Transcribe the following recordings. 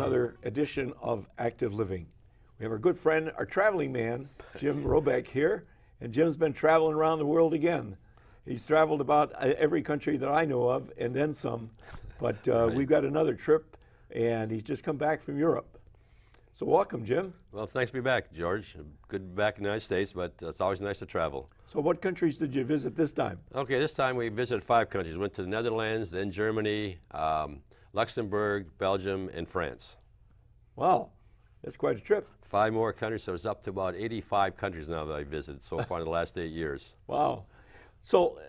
another edition of Active Living. We have our good friend, our traveling man, Jim Robeck here, and Jim's been traveling around the world again. He's traveled about every country that I know of, and then some, but we've got another trip, and he's just come back from Europe. So welcome, Jim. Well, thanks to be back, George. Good to be back in the United States, but it's always nice to travel. So what countries did you visit this time? Okay, this time we visited 5 countries. Went to the Netherlands, then Germany, Luxembourg, Belgium, and France. Wow, that's quite a trip. 5 more countries, so it's up to about 85 countries now that I visited so far in the last 8 years. Wow. So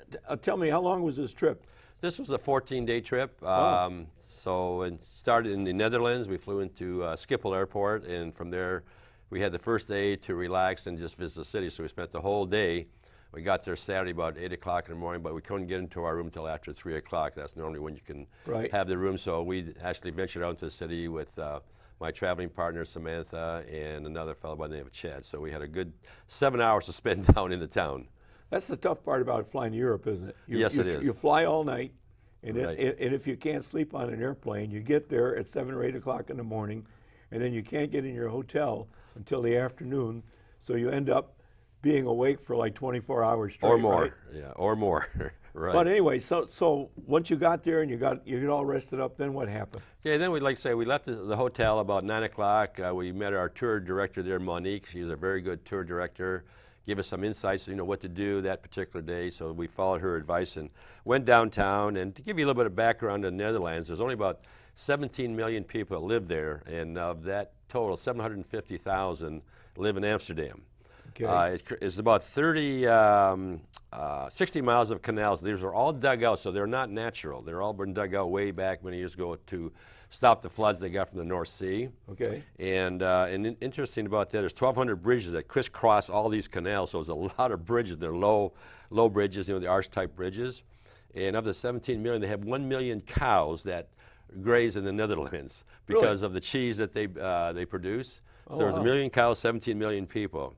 tell me, how long was this trip? This was a 14-day trip. Wow. So it started in the Netherlands. We flew into Schiphol Airport, and from there we had the first day to relax and just visit the city. So we spent the whole day. We got there Saturday about 8 o'clock in the morning, but we couldn't get into our room until after 3 o'clock. That's normally when you can have the room. So we actually ventured out into the city with my traveling partner, Samantha, and another fellow by the name of Chad. So we had a good 7 hours to spend down in the town. That's the tough part about flying to Europe, isn't it? Yes, it is. You fly all night, and, Right. and if you can't sleep on an airplane, you get there at 7 or 8 o'clock in the morning, and then you can't get in your hotel until the afternoon, so you end up being awake for like 24 hours straight. Or more, right? yeah, or more, right. But anyway, so once you got there and you get all rested up, then what happened? Okay, then we left the hotel about 9 o'clock. We met our tour director there, Monique. She's a very good tour director. Gave us some insights, what to do that particular day. So we followed her advice and went downtown. And to give you a little bit of background on the Netherlands, there's only about 17 million people that live there, and of that total, 750,000 live in Amsterdam. Okay. It's about 60 miles of canals. These are all dug out, so they're not natural. They're all been dug out way back many years ago to stop the floods they got from the North Sea. Okay. And interesting about that, there's 1,200 bridges that crisscross all these canals, so there's a lot of bridges. They're low bridges, the arch-type bridges. And of the 17 million, they have 1 million cows that graze in the Netherlands because of the cheese that they produce. So there's 1 million cows, 17 million people.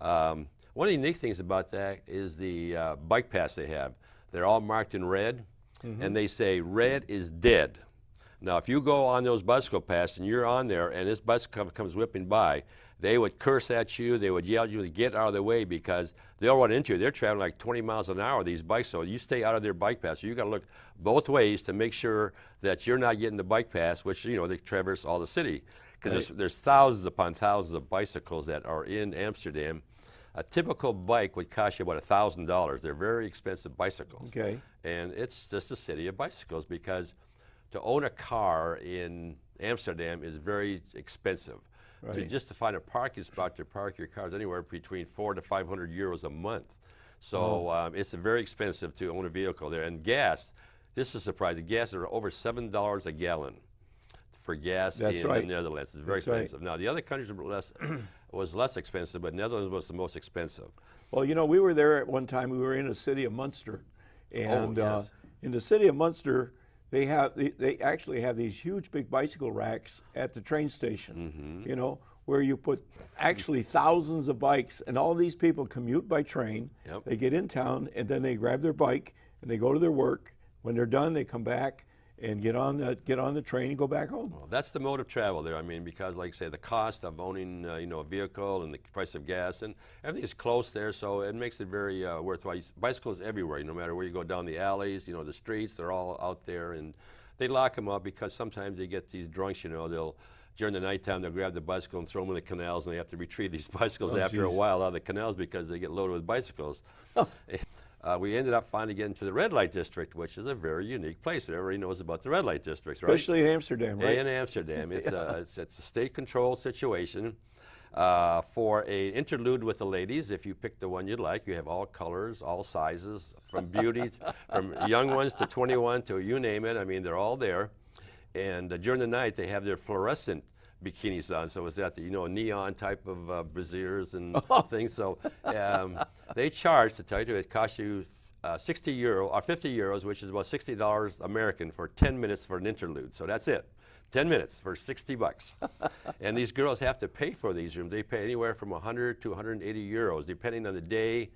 One of the unique things about that is the bike paths they have. They're all marked in red, and they say red is dead. Now, if you go on those bicycle paths and you're on there and this bicycle comes whipping by, they would curse at you, they would yell at you to get out of the way because they'll run into you. They're traveling like 20 miles an hour, these bikes, so you stay out of their bike paths. So you got to look both ways to make sure that you're not getting the bike paths, which, they traverse all the city. Because there's thousands upon thousands of bicycles that are in Amsterdam. A typical bike would cost you about $1,000. They're very expensive bicycles. Okay. And it's just a city of bicycles because to own a car in Amsterdam is very expensive. Right. Just to find a parking spot to park your cars anywhere between 400 to 500 euros a month. So it's very expensive to own a vehicle there. And gas, this is surprising, gas are over $7 a gallon for gas in the Netherlands. It's very expensive. Now, the other countries was less expensive, but Netherlands was the most expensive. Well, we were there at one time. We were in the city of Munster, and in the city of Munster, they actually have these huge big bicycle racks at the train station. Where you put actually thousands of bikes, and all these people commute by train. Yep. They get in town, and then they grab their bike and they go to their work. When they're done, they come back and get on the train and go back home. Well, that's the mode of travel there. I mean, because like I say, the cost of owning a vehicle and the price of gas and everything is close there, so it makes it very worthwhile. Bicycles everywhere, no matter where you go down the alleys, the streets, they're all out there, and they lock them up because sometimes they get these drunks. They'll during the nighttime they'll grab the bicycle and throw them in the canals, and they have to retrieve these bicycles after a while out of the canals because they get loaded with bicycles. We ended up finally getting to the red light district, which is a very unique place. Everybody knows about the red light districts, right? Especially in Amsterdam, right? In Amsterdam. It's a state-controlled situation. For an interlude with the ladies, if you pick the one you'd like, you have all colors, all sizes, from beauty, from young ones to 21 to you name it. I mean, they're all there. And during the night, they have their fluorescent bikinis on, so it's that neon type of brassieres and things. So they charge, to tell you, it costs you 60 euro or 50 euros, which is about $60 American for 10 minutes for an interlude. So that's it. 10 minutes for 60 bucks. And these girls have to pay for these rooms. They pay anywhere from 100 to 180 euros, depending on the day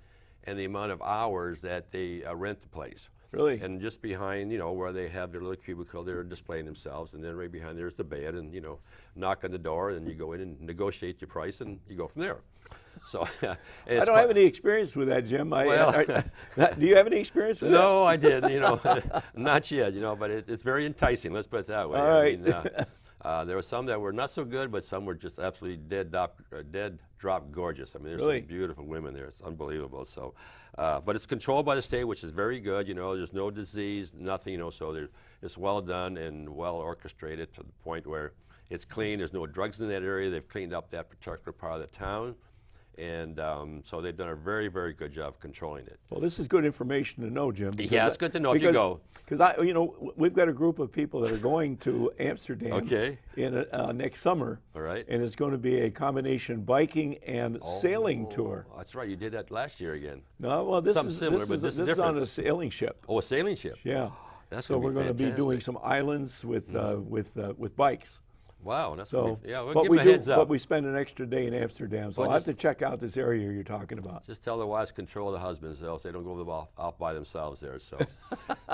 and the amount of hours that they rent the place. Really? And just behind, you know, where they have their little cubicle, they're displaying themselves, and then right behind there's the bed, and you know, knock on the door, and you go in and negotiate your price, and you go from there. So, and I don't have any experience with that, Jim. Do you have any experience with that? No, I didn't. You know, not yet. You know, but it's very enticing. Let's put it that way. All right. There were some that were not so good, but some were just absolutely dead drop gorgeous. I mean, there's Really? some beautiful women there. It's unbelievable. So, but it's controlled by the state, which is very good. You know, there's no disease, nothing. You know, so it's well done and well orchestrated to the point where it's clean. There's no drugs in that area. They've cleaned up that particular part of the town. And so they've done a very, very good job of controlling it. Well, this is good information to know, Jim. Yeah, it's good to know if you go. Because you know, we've got a group of people that are going to Amsterdam Okay. in next summer. All right. And it's going to be a combination biking and sailing tour. That's right. You did that last year again. No, well, this Something is similar, this but is this is this is on different. a sailing ship. Oh, a sailing ship. Yeah. That's So gonna we're going to be doing fantastic. some islands with bikes. Wow, that's So, yeah. We'll but give we them a heads up. but we spend an extra day in Amsterdam. So Well, I'll have to just- check out this area you're talking about. Just tell the wives control the husbands, else they don't go off by themselves there. So,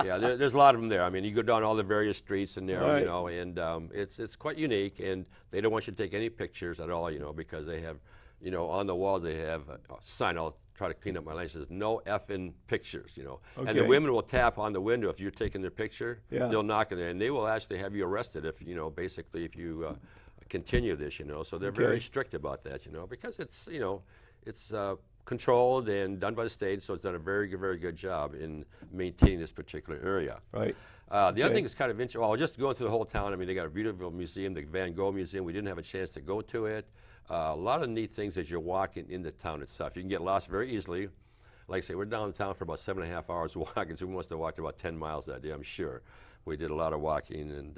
yeah, there's a lot of them there. I mean, you go down all the various streets in there, Right. you know, and it's quite unique. And they don't want you to take any pictures at all, you know, because they have, you know, on the wall they have a sign. I'll try to clean up my language. Says no effing pictures, you know. And the Okay. women will tap on the window if you're taking their picture. Yeah. They'll knock in there, and they will actually have you arrested if you know, basically if you continue this, you know. So they're very Okay. strict about that, you know, because it's, you know, it's controlled and done by the state, so it's done a very good job in maintaining this particular area. Right. The other Okay. thing is kind of interesting. Well, just going through the whole town, I mean, they got a beautiful museum, the Van Gogh Museum. We didn't have a chance to go to it. A lot of neat things as you're walking in the town itself. You can get lost very easily. Like I say, we're downtown for about 7.5 hours walking, so we must have walked about 10 miles that day, I'm sure. We did a lot of walking.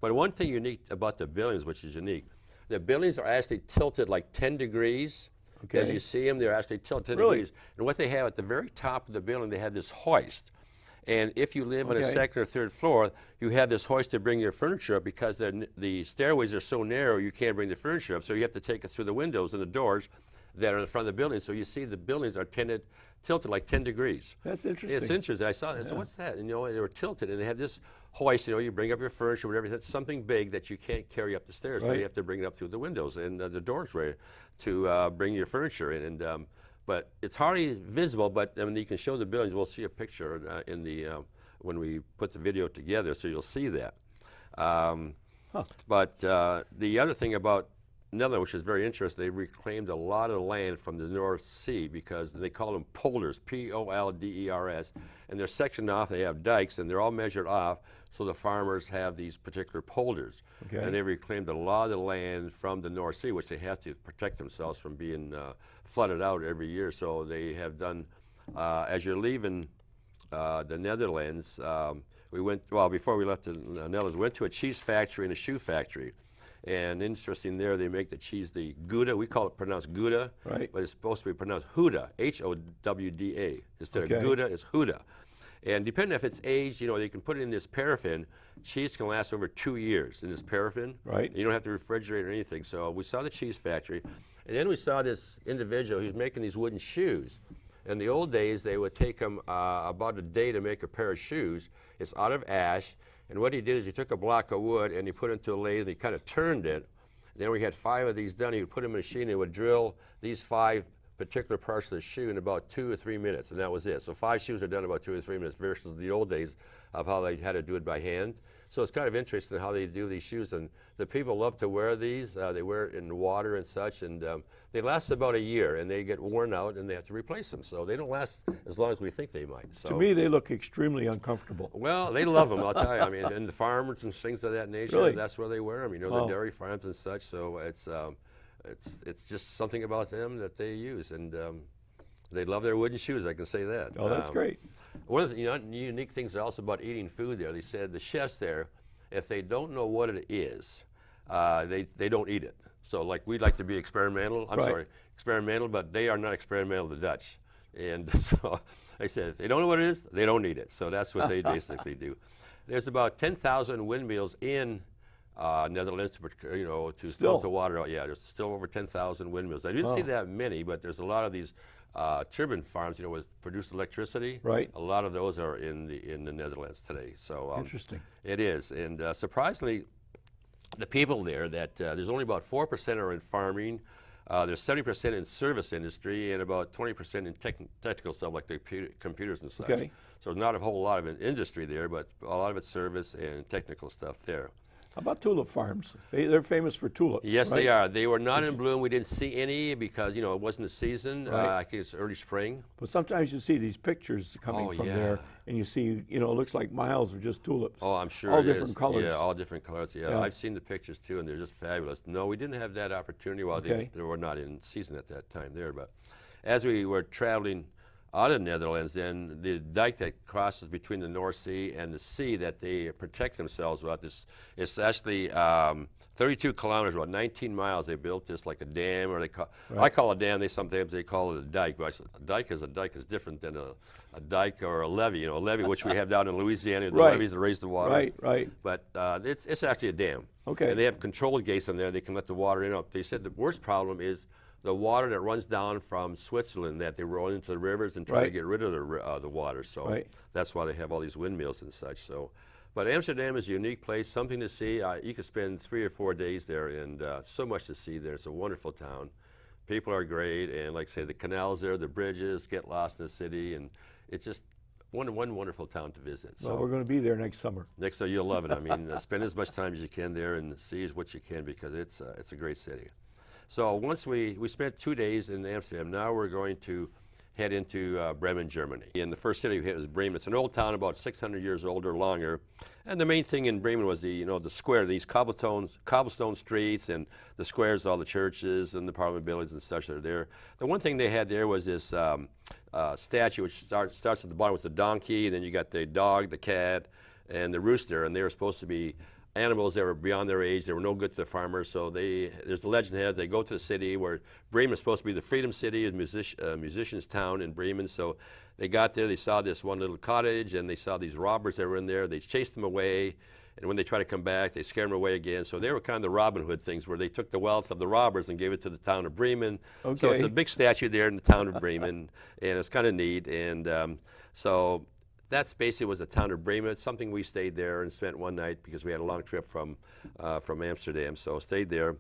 But one thing unique about the buildings, which is unique, the buildings are actually tilted like 10 degrees. Okay. As you see them, they're actually tilted 10 Really? degrees. And what they have at the very top of the building, they have this hoist. And if you live on a Okay. second or third floor, you have this hoist to bring your furniture up because the stairways are so narrow you can't bring the furniture up. So you have to take it through the windows and the doors that are in front of the building. So you see the buildings are tilted like 10 degrees. That's interesting. It's interesting. I saw it. So what's that? And, you know, they were tilted, and they had this hoist. You know, you bring up your furniture, whatever. That's something big that you can't carry up the stairs, so Right. you have to bring it up through the windows and the doors to bring your furniture in. And but it's hardly visible. But I mean, you can show the buildings. We'll see a picture in the when we put the video together, so you'll see that. But the other thing about Netherlands, which is very interesting, they reclaimed a lot of land from the North Sea because they call them polders, P-O-L-D-E-R-S, and they're sectioned off. They have dikes, and they're all measured off, so the farmers have these particular polders. Okay. And they reclaimed a lot of the land from the North Sea, which they have to protect themselves from being flooded out every year. So they have done, as you're leaving the Netherlands, we went, well, before we left the Netherlands, we went to a cheese factory and a shoe factory. And interesting there, they make the cheese, the Gouda. We call it pronounced Gouda, Right. but it's supposed to be pronounced Huda, H-O-W-D-A. Instead Okay. of Gouda, it's Huda. And depending if it's aged, you know, they can put it in this paraffin. Cheese can last over 2 years in this paraffin. Right. You don't have to refrigerate or anything. So we saw the cheese factory. And then we saw this individual, he was making these wooden shoes. In the old days, they would take them about a day to make a pair of shoes. It's out of ash. And what he did is he took a block of wood and he put it into a lathe and he kind of turned it. And then we had 5 of these done. He would put them in a machine and he would drill these 5 particular parts of the shoe in about 2 or 3 minutes, and that was it. So 5 shoes are done in about 2 or 3 minutes versus the old days of how they had to do it by hand. So it's kind of interesting how they do these shoes, and the people love to wear these. They wear it in water and such, and they last about a year, and they get worn out, and they have to replace them. So they don't last as long as we think they might. So, To me, they look extremely uncomfortable. well, they love them, I'll tell you. I mean, and the farmers and things of that nature, Really? that's where they wear them. You know, Oh. the dairy farms and such. So it's just something about them that they use, and they love their wooden shoes. I can say that. Oh, that's great. One of the unique things also about eating food there, they said the chefs there, if they don't know what it is, they don't eat it. So like we'd like to be experimental. Right. Experimental, but they are not experimental, the Dutch. And so they said if they don't know what it is, they don't eat it. So that's what they basically do. There's about 10,000 windmills in Netherlands, you know, to Still. pump the water out. Yeah, there's still over 10,000 windmills. I didn't see that many, but there's a lot of these turbine farms, would produce electricity. Right. A lot of those are in the Netherlands today. So Interesting. it is, and surprisingly, the people there there's only about 4% are in farming. There's 70% in service industry and about 20% in technical stuff like the computers and such. Okay. So not a whole lot of industry there, but a lot of it's service and technical stuff there. How about tulip farms? They're famous for tulips. Yes, right? they are. They were not in bloom. We didn't see any because it wasn't the season. Right. I think it's early spring. But sometimes you see these pictures coming from there, and you see, it looks like miles of just tulips. Oh, I'm sure all it different is. colors. Yeah, all different colors. Yeah. Yeah. I've seen the pictures too, and they're just fabulous. No, we didn't have that opportunity while Okay. they were not in season at that time there. But as we were traveling out of the Netherlands, then the dike that crosses between the North Sea and the sea that they protect themselves with, it's actually 32 kilometers, about 19 miles. They built this like a dam, or I call it a dam. Sometimes they call it a dike. But a dike is different than a dike or a levee. A levee, which we have down in Louisiana, the Right. levees that raise the water. Right, right. But it's actually a dam. Okay. And they have controlled gates in there. They can let the water in. They said the worst problem is the water that runs down from Switzerland, that they roll into the rivers and try to Right. get rid of the water. So Right. that's why they have all these windmills and such. So, but Amsterdam is a unique place, something to see. You could spend 3 or 4 days there, and so much to see there. It's a wonderful town. People are great, and like I say, the canals there, the bridges, get lost in the city, and it's just one wonderful town to visit. Well, So we're going to be there next summer. next time you'll love it. I mean, spend as much time as you can there and see as what you can, because it's a great city. So once we spent 2 days in Amsterdam, now we're going to head into Bremen, Germany. And the first city we hit was Bremen. It's an old town, about 600 years old or longer. And the main thing in Bremen was the square, these cobblestone streets, and the squares, all the churches and the parliament buildings and such that are there. The one thing they had there was this statue, which starts at the bottom with the donkey, and then you got the dog, the cat, and the rooster, and they were supposed to be animals that were beyond their age. They were no good to the farmers, so there's a legend has they go to the city where Bremen is supposed to be the freedom city, a musician's town in Bremen. So they got there, they saw this one little cottage, and they saw these robbers that were in there. They chased them away, and when they try to come back, they scare them away again. So they were kind of the Robin Hood things, where they took the wealth of the robbers and gave it to the town of Bremen. Okay. So it's a big statue there in the town of Bremen, and it's kind of neat. And so that's basically was the town of Bremen. It's something we stayed there and spent one night because we had a long trip from Amsterdam, so stayed there.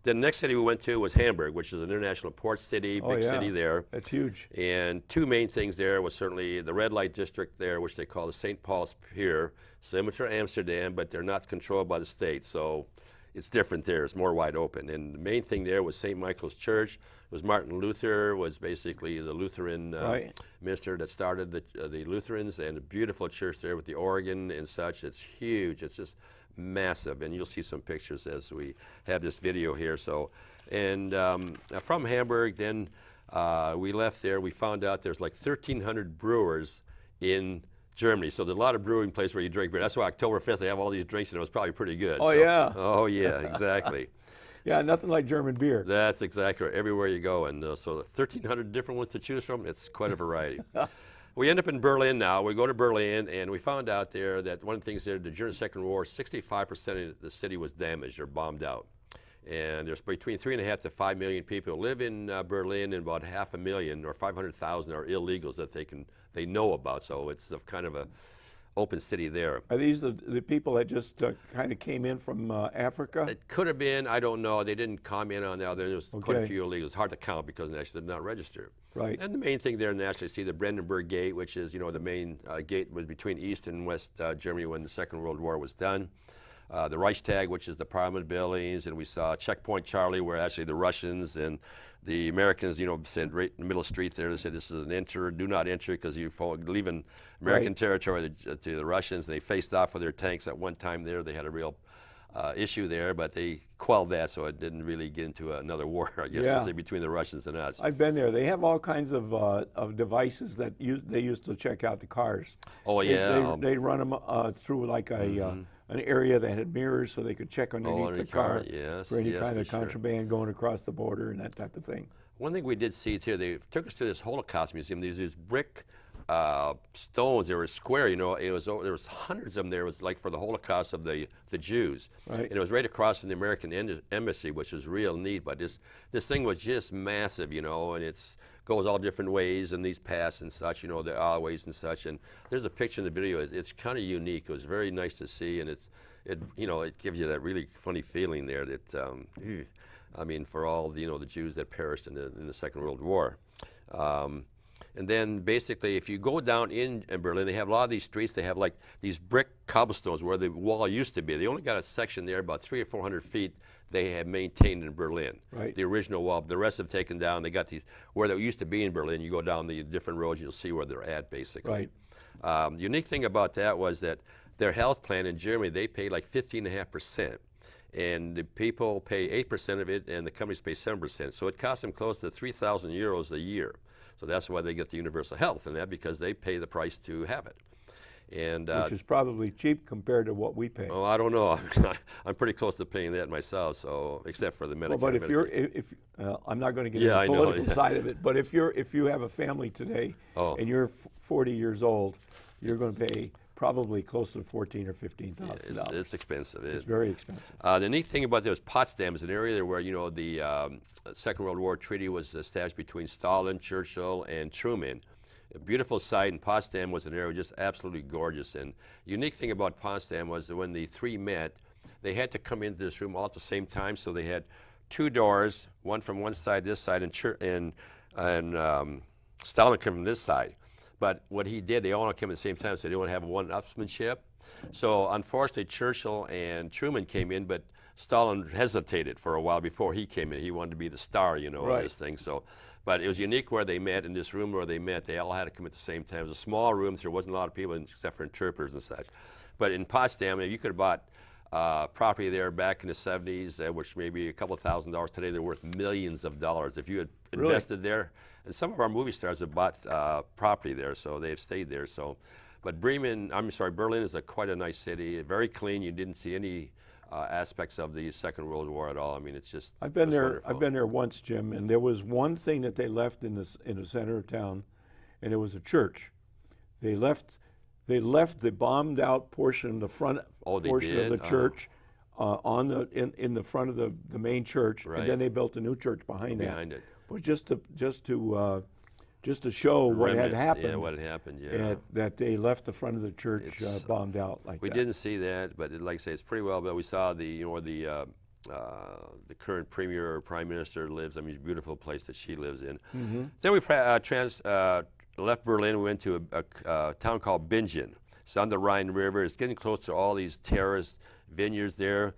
Then the next city we went to was Hamburg, which is an international port city, big city there. That's huge. And 2 main things there was certainly the red light district there, which they call the St. Paul's Pier, similar to Amsterdam, but they're not controlled by the state, so it's different there. It's more wide open. And the main thing there was St. Michael's Church. It was Martin Luther, was basically the Lutheran Right. minister that started the Lutherans, and a beautiful church there with the organ and such. It's huge. It's just massive, and you'll see some pictures as we have this video here. So, and from Hamburg, then we left there. We found out there's like 1,300 brewers in Germany. So there's a lot of brewing places where you drink beer. That's why Oktoberfest, they have all these drinks, and it was probably pretty good. Oh, So- yeah. Oh, yeah, exactly. Yeah, nothing like German beer. That's exactly right. Everywhere you go, and so 1,300 different ones to choose from. It's quite a variety. We end up in Berlin now. We go to Berlin, and we found out there that one of the things there, during the Second World War, 65% of the city was damaged or bombed out. And there's between 3.5 to 5 million people who live in Berlin, and about 500,000 or 500,000 are illegals that they know about. So it's a kind of a open city there. Are these the people that just kind of came in from Africa? It could have been, I don't know. They didn't comment on that. There was quite a Okay. few illegals. It's hard to count because they actually did not register. Right. And the main thing there, naturally, see the Brandenburg Gate, which is, the main gate was between East and West Germany when the Second World War was done. The Reichstag, which is the Parliament buildings, and we saw Checkpoint Charlie, where actually the Russians and the Americans, said right in the middle of the street there, they said this is an enter, do not enter, because you're leaving American Right. territory to the Russians, and they faced off with their tanks at one time there. They had a real issue there, but they quelled that, so it didn't really get into another war, I guess, Yeah. to say, between the Russians and us. I've been there. They have all kinds of devices that they used to check out the cars. Oh, yeah. They run them through like an area that had mirrors, so they could check underneath the underneath car car, yes, for any yes, kind for of sure. contraband going across the border and that type of thing. One thing we did see too, they took us to this Holocaust museum. These brick stones. They were square, you know. There was hundreds of them there. It was like for the Holocaust of the Jews. Right. And it was right across from the American embassy, which was real neat. But this thing was just massive, you know, and it's goes all different ways and these paths and such, you know, the alleyways and such. And there's a picture in the video. It's kind of unique. It was very nice to see, and you know, it gives you that really funny feeling there that, I mean, for all the, you know, the Jews that perished in the Second World War. And then basically, if you go down in Berlin, they have a lot of these streets. They have like these brick cobblestones where the wall used to be. They only got a section there about 300 or 400 feet they have maintained in Berlin. Right. The original wall. The rest have taken down. They got these, where they used to be in Berlin, you go down the different roads, you'll see where they're at, basically. Right. The unique thing about that was that their health plan in Germany, they pay like 15.5%. And the people pay 8% of it, and the companies pay 7%. So it costs them close to 3,000 euros a year. So that's why they get the universal health, and that because they pay the price to have it. And Which is probably cheap compared to what we pay. oh, I don't know. I'm pretty close to paying that myself. So except for the Medicare. Well, but if I'm not going to get Yeah, into the I know, political yeah. side of it, but if you have a family today Oh. and you're 40 years old, you're going to pay probably close to $14,000 or $15,000. It's expensive. It's very expensive. The neat thing about this, Potsdam is an area there where, you know, the Second World War treaty was established between Stalin, Churchill, and Truman. A beautiful site, and Potsdam was an area just absolutely gorgeous. And the unique thing about Potsdam was that when the three met, they had to come into this room all at the same time. So they had two doors, one from one side, this side, and Stalin came from this side. But what he did, they all came at the same time, so they didn't want to have one-upsmanship. So unfortunately, Churchill and Truman came in, but Stalin hesitated for a while before he came in. He wanted to be the star, you know, of Right. this thing. So, but it was unique where they met, in this room where they met. They all had to come at the same time. It was a small room, so there wasn't a lot of people except for interpreters and such. But in Potsdam, you could have bought property there back in the 70s, which maybe a couple $1,000s. Today they're worth millions of dollars. If you had Really? invested there, and some of our movie stars have bought property there, so they've stayed there. So, but Berlin is quite a nice city, very clean. You didn't see any aspects of the Second World War at all. I mean, it's just I've been there. wonderful. I've been there once, Jim, and there was one thing that they left in the center of town, and it was a church. They left the bombed out portion, the front Oh, they portion did? of the Oh. church, in the front of the main church, Right. and then they built a new church behind that. Behind it. But just to show what had Remnants, happened. Yeah, what had happened, yeah. and that they left the front of the church It's, bombed out like We that. didn't see that, but like I say, it's pretty well built. We saw the current premier or prime minister lives. I mean, it's a beautiful place that she lives in. Mm-hmm. Then we left Berlin. We went to a town called Bingen. It's on the Rhine River. It's getting close to all these terraced vineyards there.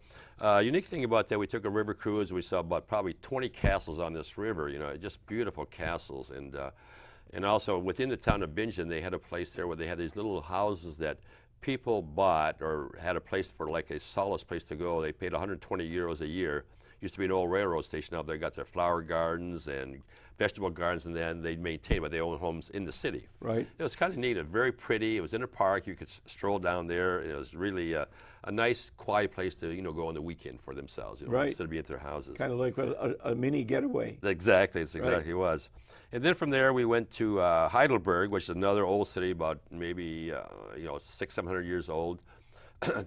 Unique thing about that, we took a river cruise. We saw about probably 20 castles on this river. You know, just beautiful castles. And also within the town of Bingen, they had a place there where they had these little houses that people bought or had a place for like a solace place to go. They paid 120 euros a year. Used to be an old railroad station out there. Got their flower gardens and vegetable gardens, and then they'd maintain, but they own homes in the city. Right. It was kind of neat. It was very pretty. It was in a park. You could stroll down there. It was really a nice, quiet place to go on the weekend for themselves, Right. instead of being at their houses. Kind of like a mini getaway. Exactly, it's exactly what it was. And then from there we went to Heidelberg, which is another old city, about maybe 600-700 years old.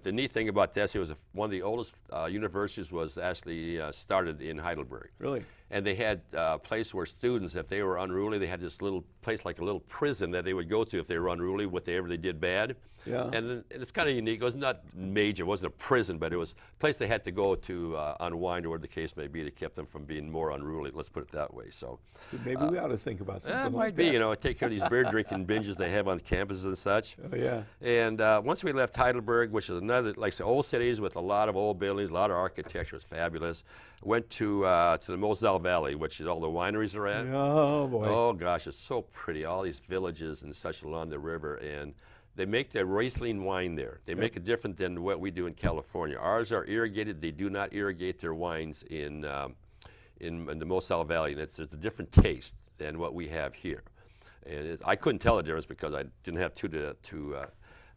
The neat thing about this, it was one of the oldest universities was actually started in Heidelberg. Really? And they had a place where students, if they were unruly, they had this little place like a little prison that they would go to if they were unruly, whatever they did bad. Yeah. And it's kind of unique. It was not major. It wasn't a prison, but it was a place they had to go to unwind, or whatever the case may be, to keep them from being more unruly. Let's put it that way. So Maybe we ought to think about something it like might that. be, take care of these beer drinking binges they have on campuses and such. Oh, yeah. And once we left Heidelberg, which is another, like I said, old cities with a lot of old buildings, a lot of architecture, was fabulous. Went to the Moselle Valley, which is all the wineries are at. Oh, boy. Oh gosh, it's so pretty. All these villages and such along the river, and they make their Riesling wine there. They make it different than what we do in California. Ours are irrigated. They do not irrigate their wines in the Moselle Valley, and there's a different taste than what we have here. And I couldn't tell the difference because I didn't have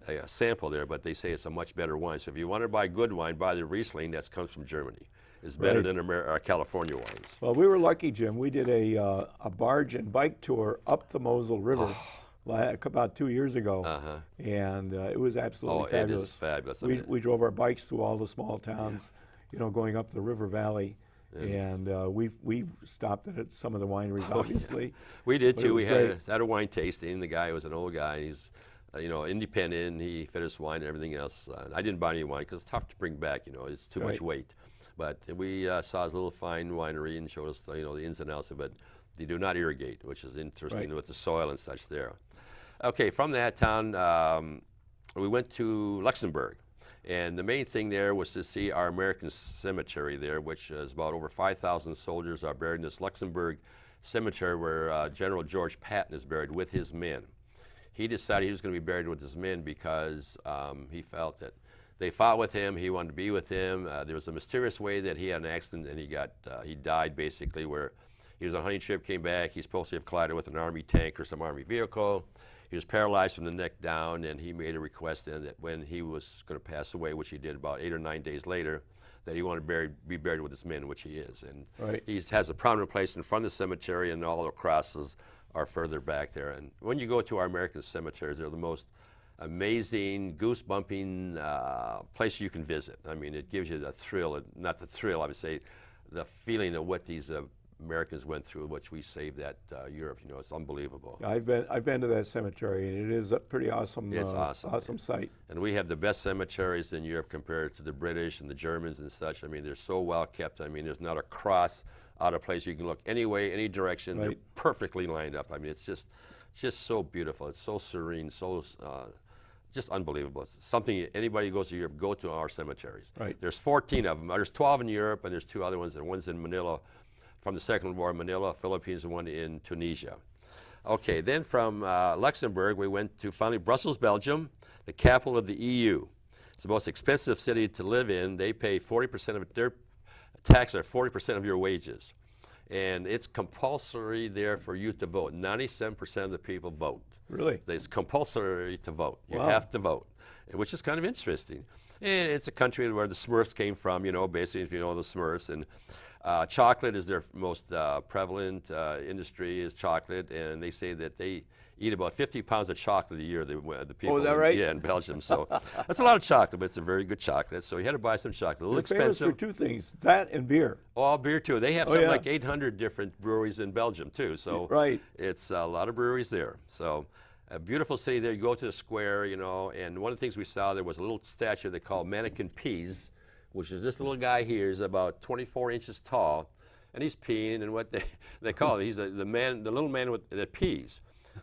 a sample there, but they say it's a much better wine. So if you want to buy good wine, buy the Riesling that comes from Germany. It's better Right. than our California wines. Well, we were lucky, Jim. We did a barge and bike tour up the Moselle River about 2 years ago, Uh-huh. and it was absolutely Oh, it fabulous. is fabulous. I We, mean, we drove our bikes through all the small towns, going up the river valley, and we stopped at some of the wineries, obviously. we did but it too. We was had a wine tasting. The guy was an old guy. He's independent. He fed us wine and everything else. I didn't buy any wine because it's tough to bring back. It's too much Right. weight. But we saw his little fine winery and showed us the ins and outs of it. They do not irrigate, which is interesting Right. with the soil and such there. Okay, from that town, we went to Luxembourg. And the main thing there was to see our American cemetery there, which is about over 5,000 soldiers are buried in this Luxembourg cemetery where General George Patton is buried with his men. He decided he was going to be buried with his men because he felt that they fought with him, he wanted to be with him. There was a mysterious way that he had an accident and he died basically, where he was on a hunting trip, came back, he's supposed to have collided with an Army tank or some Army vehicle. He was paralyzed from the neck down, and he made a request then that when he was going to pass away, which he did about 8 or 9 days later, that he wanted to be buried with his men, which he is. And Right. he has a prominent place in front of the cemetery, and all the crosses are further back there. And when you go to our American cemeteries, they're the most amazing, goose-bumping place you can visit. I mean, it gives you the thrill, not the thrill, I would say, the feeling of what these Americans went through, which we saved that Europe. It's unbelievable. I've been to that cemetery, and it is a pretty awesome, It's awesome, awesome site. And we have the best cemeteries in Europe compared to the British and the Germans and such. I mean, they're so well kept. I mean, there's not a cross out of place. You can look any way, any direction. Right. They're perfectly lined up. I mean, it's just so beautiful. It's so serene, so just unbelievable. It's something anybody who goes to Europe, go to our cemeteries. Right. There's 14 of them. There's 12 in Europe, and there's 2 other ones. And one's in Manila, from the Second World War, Manila, Philippines, and one in Tunisia. Okay, then from Luxembourg, we went to finally Brussels, Belgium, the capital of the EU. It's the most expensive city to live in. They pay 40% of their taxes are 40% of your wages. And it's compulsory there for you to vote. 97% of the people vote. Really? It's compulsory to vote. You Wow. have to vote, which is kind of interesting. And it's a country where the Smurfs came from, basically, if you know the Smurfs. And chocolate is their most prevalent industry is chocolate, and they say that they eat about 50 pounds of chocolate a year, the people is that right? in Belgium. So that's a lot of chocolate, but it's a very good chocolate. So you had to buy some chocolate. A little They're famous expensive. for 2 things, that and beer. Oh, beer too. They have Oh, something yeah. like 800 different breweries in Belgium too. So Right. it's a lot of breweries there. So a beautiful city there. You go to the square, and one of the things we saw there was a little statue they call Mannequin Peas, which is this little guy here is about 24 inches tall, and he's peeing, and what they call it, he's the little man that pees.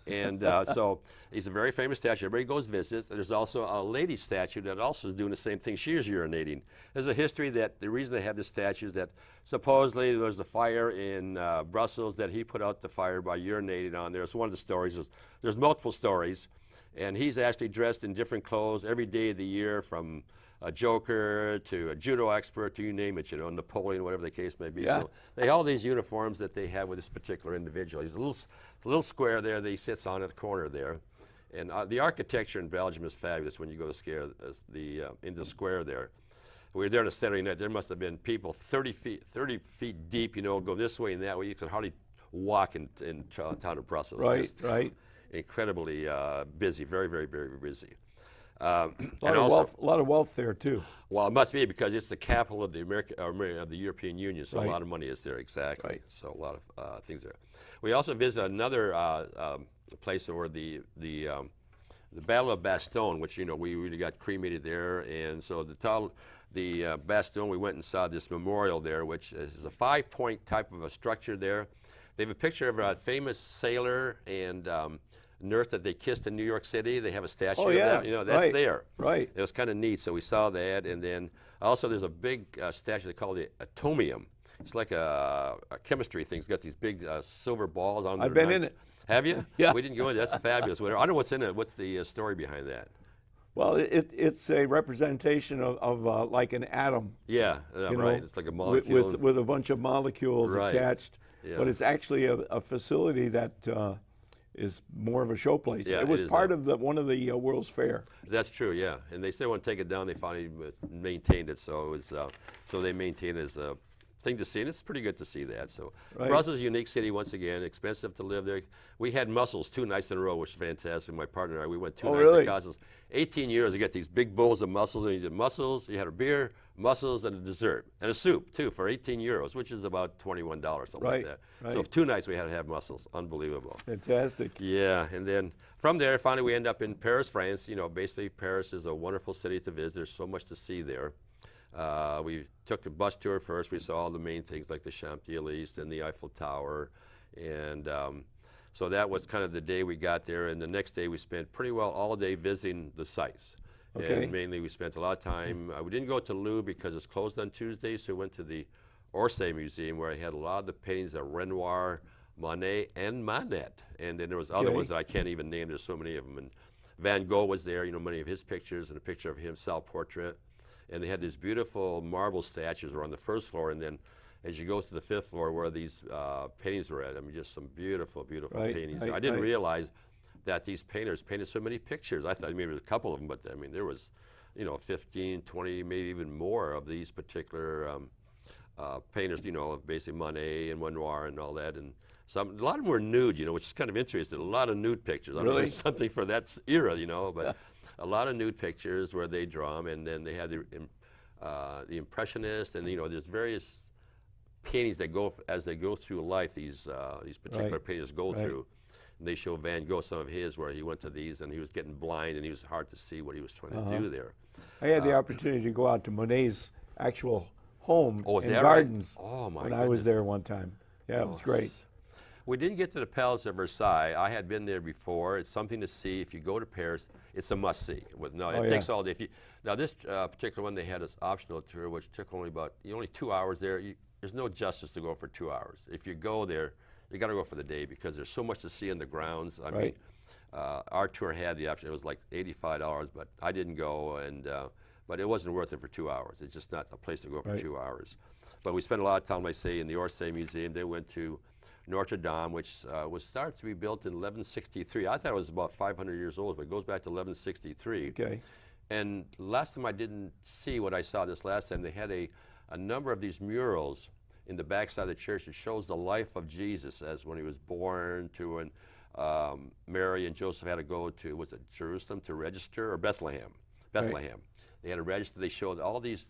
And so he's a very famous statue. Everybody goes visits. There's also a lady statue that also is doing the same thing. She is urinating. There's a history that the reason they have this statue is that supposedly there was a fire in Brussels that he put out the fire by urinating on there. It's one of the stories. There's multiple stories. And he's actually dressed in different clothes every day of the year, from a joker to a judo expert to you name it, Napoleon, whatever the case may be. Yeah. So they all these uniforms that they have with this particular individual. He's a little square there that he sits on at the corner there. And the architecture in Belgium is fabulous when you go to into the square there. We were there on a Saturday night. There must have been people 30 feet deep, go this way and that way. You could hardly walk in town of Brussels. Right, Just right. incredibly busy, very, very, very busy. A lot of wealth there too. Well, it must be because it's the capital of the European Union, so Right. a lot of money is there, exactly. Right. So a lot of things there. We also visited another place where the Battle of Bastogne, which we really got cremated there, and so the Bastogne, we went and saw this memorial there, which is a 5-point type of a structure there. They have a picture of a famous sailor and nurse that they kissed in New York City. They have a statue of that. That's right. there. Right. It was kind of neat, so we saw that, and then also there's a big statue they call the atomium. It's like a chemistry thing. It's got these big silver balls on. I've been in it. Have you? Yeah. We didn't go in. That's fabulous. I don't know what's in it. What's the story behind that? Well, it's a representation of like an atom. Yeah, you right. know, It's like a molecule. with a bunch of molecules Right. attached. Yeah. But it's actually a facility that is more of a showplace. Yeah, it was it is part of one of the World's Fair. That's true, yeah. And they still want to take it down. They finally maintained it, so it was. So they maintain it as a thing to see, and it's pretty good to see that. So Right. Brussels is a unique city once again, expensive to live there. We had mussels 2 nights in a row, which was fantastic. My partner and I, we went 2 Oh, nights really? at Castles. 18 years, you get these big bowls of mussels, and you did mussels, you had a beer, mussels, and a dessert, and a soup too for 18 euros, which is about $21, something Right, like that. right. So 2 nights we had to have mussels, unbelievable. Fantastic. Yeah, and then from there, finally we end up in Paris, France. You know, basically Paris is a wonderful city to visit. There's so much to see there. We took a bus tour first. We saw all the main things like the Champs-Élysées and the Eiffel Tower. And so that was kind of the day we got there. And the next day we spent pretty well all day visiting the sites. Okay. And mainly we spent a lot of time. We didn't go to Louvre because it's closed on Tuesday, so we went to the Orsay Museum where I had a lot of the paintings of Renoir, Monet, and Manet. And then there was other Okay. ones that I can't even name. There's so many of them. And Van Gogh was there, you know, many of his pictures and a picture of himself portrait. And they had these beautiful marble statues were on the first floor, and then as you go to the 5th floor where these paintings were at, I mean, just some beautiful, beautiful Right, paintings. right, I didn't right. realize that these painters painted so many pictures. I thought maybe there was a couple of them, but I mean, there was, you know, 15, 20, maybe even more of these particular painters, you know, basically Monet and Renoir and all that. And a lot of them were nude, you know, which is kind of interesting. A lot of nude pictures. I don't know, Really? there's something for that era, you know, but a lot of nude pictures where they draw them, and then they have the Impressionist, and you know, there's various paintings that go as they go through life. These particular Right. painters go Right. through. And they show Van Gogh some of his where he went to these and he was getting blind and he was hard to see what he was trying to do there. I had the opportunity to go out to Monet's actual home Oh, is and that right? gardens Oh, my when I was goodness. there one time. Yeah, it was great. We didn't get to the Palace of Versailles. I had been there before. It's something to see. If you go to Paris, it's a must-see. Oh, It yeah. takes all day. Now, this particular one, they had this optional tour, which took only 2 hours there. There's no justice to go for 2 hours. If you go there, you got to go for the day because there's so much to see in the grounds. I mean, Right. our tour had the option. It was like $85, but I didn't go, and but it wasn't worth it for 2 hours. It's just not a place to go for Right. 2 hours. But we spent a lot of time, like I say, in the Orsay Museum. They went to Notre Dame, which was started to be built in 1163. I thought it was about 500 years old, but it goes back to 1163. Okay. And last time I didn't see what I saw this last time. They had a number of these murals in the backside of the church. It shows the life of Jesus as when he was born, to when Mary and Joseph had to go to, was it Jerusalem to register, or Bethlehem? Bethlehem. They had to register. They showed all these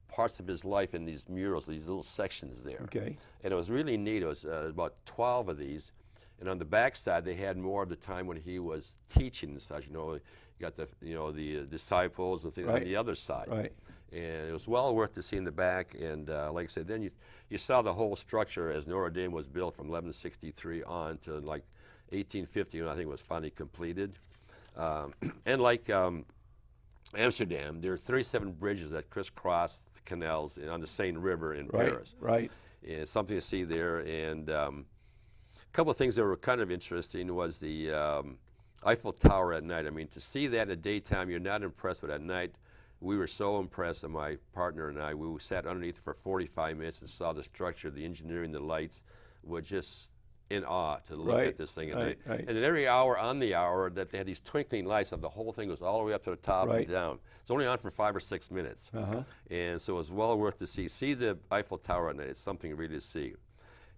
parts of his life in these murals, these little sections there. Okay. And it was really neat. It was about 12 of these. And on the backside, they had more of the time when he was teaching and such. You know, you got the disciples and things Right. on the other side. Right. And it was well worth to see in the back. And like I said, then you saw the whole structure as Notre Dame was built from 1163 on to like 1850, when I think it was finally completed. And like Amsterdam, there are 37 bridges that crisscross the canals on the Seine River in Right. Paris. Right. And something to see there. And a couple of things that were kind of interesting was the Eiffel Tower at night. I mean, to see that at daytime, you're not impressed, but at night, we were so impressed, and my partner and I, we sat underneath for 45 minutes and saw the structure, the engineering, the lights. Were just in awe to look Right, at this thing at right, night. right. And then every hour on the hour that they had these twinkling lights, and the whole thing goes all the way up to the top Right. and down. It's only on for 5 or 6 minutes. Uh-huh. And so it's well worth to see. See the Eiffel Tower at night. It's something really to see.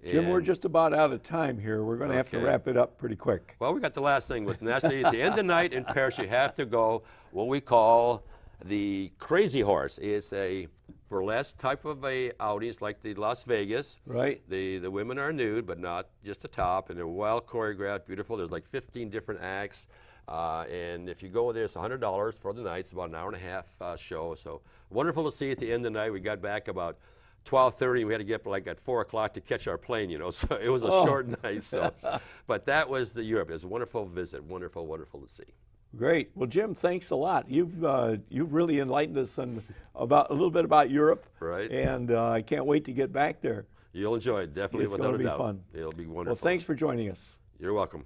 Jim, we're And- just about out of time here. We're going to have to Okay. wrap it up pretty quick. Well, we got the last thing. Was nasty. At the end of the night in Paris, you have to go what we call the Crazy Horse. It's a burlesque type of a outing. It's like the Las Vegas. Right. The women are nude, but not just the top, and they're well choreographed, beautiful. There's like 15 different acts. And if you go there, it's $100 for the night. It's about an hour and a half show. So wonderful to see at the end of the night. We got back about 12:30, and we had to get up like at 4 o'clock to catch our plane, you know. So it was a short night. So, but that was the Europe. It was a wonderful visit. Wonderful, wonderful to see. Great. Well, Jim, thanks a lot. You've really enlightened us about a little bit about Europe. Right. And I can't wait to get back there. You'll enjoy it, definitely, It's without gonna a be doubt. fun. It'll be Well, wonderful. thanks for joining us. You're welcome.